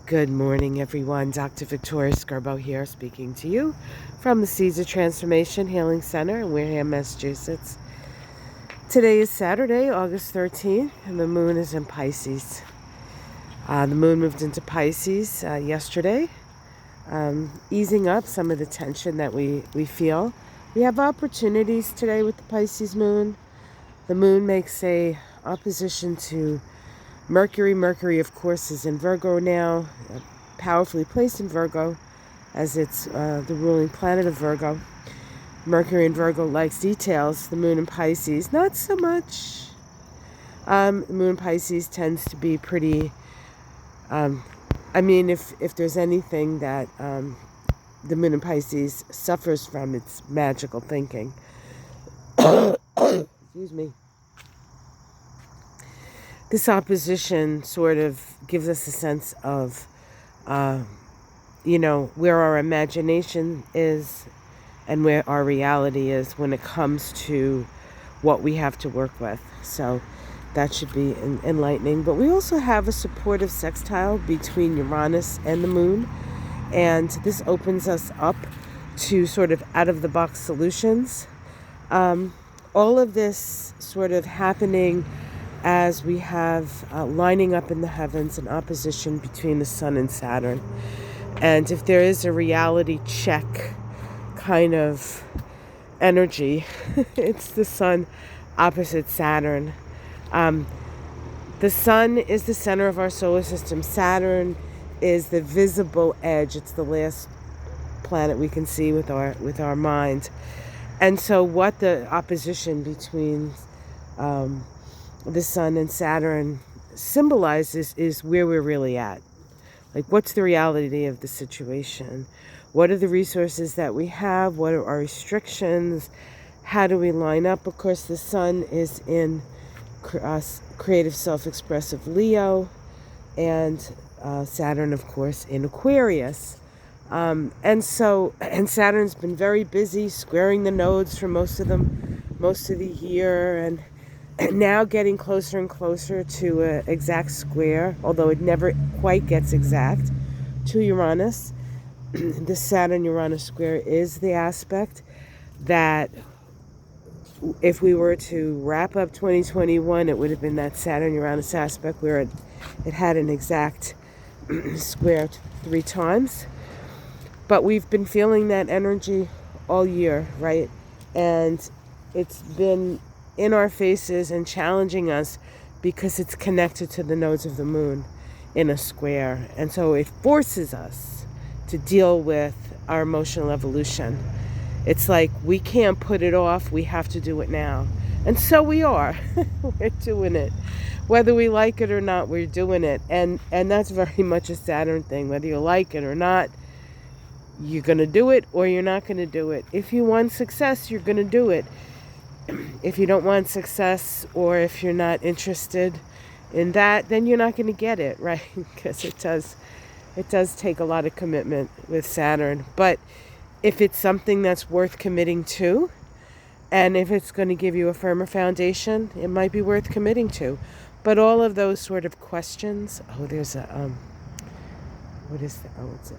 Good morning, everyone. Dr. Victoria Scarbo here, speaking to you from the Seeds of Transformation Healing Center in Wareham, Massachusetts. Today is Saturday, August 13th, and the moon is in Pisces. The moon moved into Pisces yesterday, easing up some of the tension that we feel. We have opportunities today with the Pisces moon. The moon makes a opposition to Mercury. Mercury, of course, is in Virgo now, powerfully placed in Virgo, as it's the ruling planet of Virgo. Mercury in Virgo likes details. The moon in Pisces, not so much. The moon in Pisces tends to be pretty, if there's anything that the moon in Pisces suffers from, it's magical thinking. Excuse me. This opposition sort of gives us a sense of, where our imagination is and where our reality is when it comes to what we have to work with. So that should be enlightening. But we also have a supportive sextile between Uranus and the moon. And this opens us up to sort of out-of-the-box solutions. All of this sort of happening as we have lining up in the heavens an opposition between the Sun and Saturn. And if there is a reality check kind of energy, it's the Sun opposite Saturn. The Sun is the center of our solar system. Saturn is the visible edge. It's the last planet we can see with our mind. And so what the opposition between the Sun and Saturn symbolizes is where we're really at. Like, what's the reality of the situation? What are the resources that we have? What are our restrictions? How do we line up? Of course, the Sun is in creative, self-expressive Leo, and Saturn, of course, in Aquarius. And Saturn's been very busy squaring the nodes for most of the year, and now getting closer and closer to an exact square, although it never quite gets exact, to Uranus. The Saturn-Uranus square is the aspect that, if we were to wrap up 2021, it would have been that Saturn-Uranus aspect where it had an exact square 3 times. But we've been feeling that energy all year, right? And it's been in our faces and challenging us because it's connected to the nodes of the moon in a square. And so it forces us to deal with our emotional evolution. It's like we can't put it off, we have to do it now. And so we are. We're doing it. Whether we like it or not, we're doing it. And that's very much a Saturn thing. Whether you like it or not, you're going to do it or you're not going to do it. If you want success, you're going to do it. If you don't want success, or if you're not interested in that, then you're not going to get it, right? Because it does take a lot of commitment with Saturn. But if it's something that's worth committing to, and if it's going to give you a firmer foundation, it might be worth committing to. But all of those sort of questions. Oh, there's a what is that? Oh, it's a.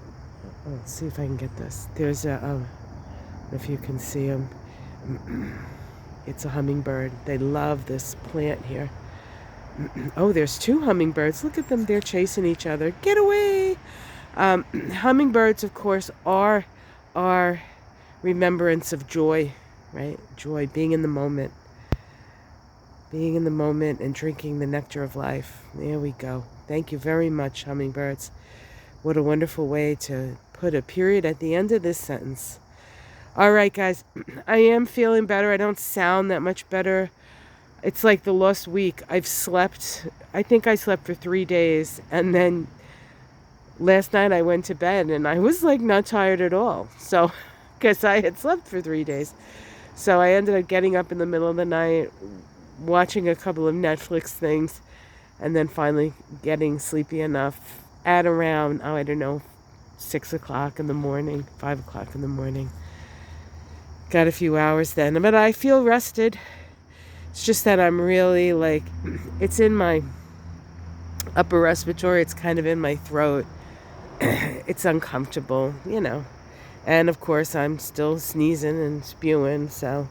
Oh, let's see if I can get this. There's a. If you can see them. It's a hummingbird. They love this plant here. Oh, there's 2 hummingbirds. Look at them. They're chasing each other. Get away! Hummingbirds, of course, are our remembrance of joy, right? Joy, being in the moment. Being in the moment and drinking the nectar of life. There we go. Thank you very much, hummingbirds. What a wonderful way to put a period at the end of this sentence. All right, guys, I am feeling better. I don't sound that much better. It's like the last week I think I slept for 3 days. And then last night I went to bed and I was like not tired at all. So, because I had slept for 3 days. So I ended up getting up in the middle of the night, watching a couple of Netflix things, and then finally getting sleepy enough at around, 6 o'clock in the morning, 5 o'clock in the morning. Got a few hours then, but I feel rested. It's just that I'm really it's in my upper respiratory. It's kind of in my throat. it's uncomfortable, you know. And of course, I'm still sneezing and spewing, so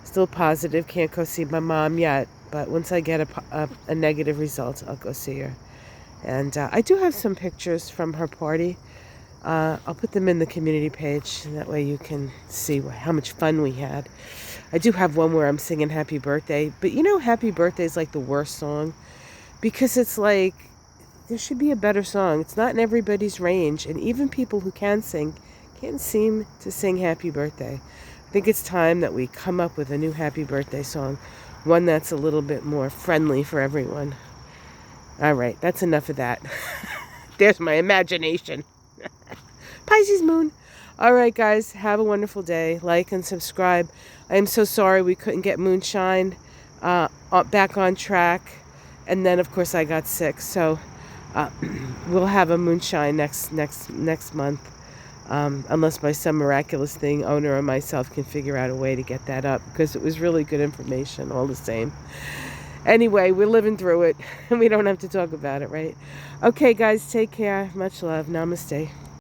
still positive. Can't go see my mom yet, but once I get a negative result, I'll go see her. And I do have some pictures from her party. I'll put them in the community page, and that way you can see how much fun we had. I do have one where I'm singing Happy Birthday, but you know, Happy Birthday is like the worst song because it's like there should be a better song. It's not in everybody's range, and even people who can sing can't seem to sing Happy Birthday. I think it's time that we come up with a new Happy Birthday song, one that's a little bit more friendly for everyone. All right, that's enough of that. There's my imagination. Pisces Moon. All right, guys, have a wonderful day. Like and subscribe. I am so sorry we couldn't get Moonshine back on track. And then, of course, I got sick. So we'll have a Moonshine next month. Unless by some miraculous thing, owner or myself can figure out a way to get that up. Because it was really good information all the same. Anyway, we're living through it. And we don't have to talk about it, right? Okay, guys, take care. Much love. Namaste.